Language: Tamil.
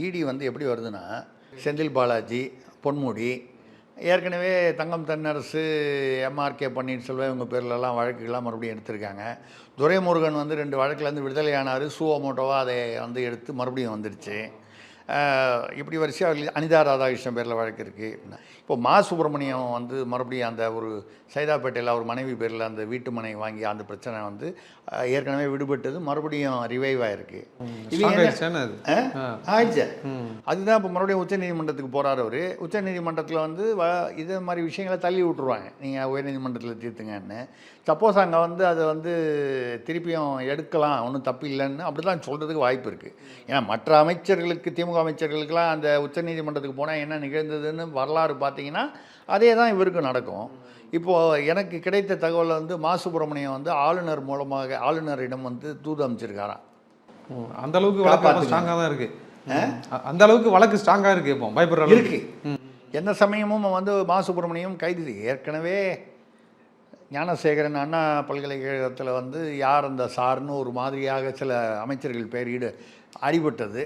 இடி வந்து எப்படி வருதுன்னா, செந்தில் பாலாஜி, பொன்முடி, ஏற்கனவே தங்கம் தென்னரசு, எம்ஆர்கே பன்னீர்செல்வம் இவங்க பேர்லலாம் வழக்குகள்லாம் மறுபடியும் எடுத்திருக்காங்க. துரைமுருகன் வந்து 2 வழக்குலேருந்து விடுதலை ஆனார். சுவோமோட்டோவாக அதை வந்து எடுத்து மறுபடியும் வந்துடுச்சு. இப்படி வரிசையாக அனிதா ராதாகிருஷ்ணன் பேரில் வழக்கு இருக்குது. இப்போ மா சுப்பிரமணியம் வந்து மறுபடியும் அந்த ஒரு சைதாப்பேட்டையில் அவர் மனைவி பேரில் அந்த வீட்டு மனை வாங்கி அந்த பிரச்சனை வந்து ஏற்கனவே விடுபட்டது மறுபடியும் ரிவைவ் ஆகிருக்கு. இது ஆயிடுச்சு. அதுதான் இப்போ மறுபடியும் உச்சநீதிமன்றத்துக்கு போகிறார் அவர். உச்சநீதிமன்றத்தில் வந்து இதே மாதிரி விஷயங்களை தள்ளி விட்டுருவாங்க, நீங்கள் உயர்நீதிமன்றத்தில் தீர்த்துங்கன்னு. சப்போஸ் அங்கே வந்து அதை வந்து திருப்பியும் எடுக்கலாம், ஒன்றும் தப்பு இல்லைன்னு அப்படி தான் சொல்கிறதுக்கு வாய்ப்பு இருக்குது. ஏன்னா மற்ற அமைச்சர்களுக்கு, திமுக அமைச்சர்களுக்கெல்லாம் அந்த உச்சநீதிமன்றத்துக்கு போனால் என்ன நிகழ்ந்ததுன்னு வரலாறு பார்த்தீங்கன்னா அதே தான் இவருக்கும் நடக்கும். இப்போது எனக்கு கிடைத்த தகவல் வந்து மா சுப்பிரமணியம் வந்து ஆளுநர் மூலமாக ஆளுநரிடம் வந்து தூது அமைச்சிருக்காராம். அந்த அளவுக்கு வழக்கு ஸ்ட்ராங்காக தான் இருக்குது. அந்த அளவுக்கு வழக்கு ஸ்ட்ராங்காக இருக்குது. இப்போ பயப்படுற இருக்கு. எந்த சமயமும் வந்து மா சுப்பிரமணியம் கைது. ஏற்கனவே ஞானசேகரன் அண்ணா பல்கலைக்கழகத்தில் வந்து யார் அந்த சார்னு ஒரு மாதிரியாக சில அமைச்சர்கள் பேர் அடிபட்டது.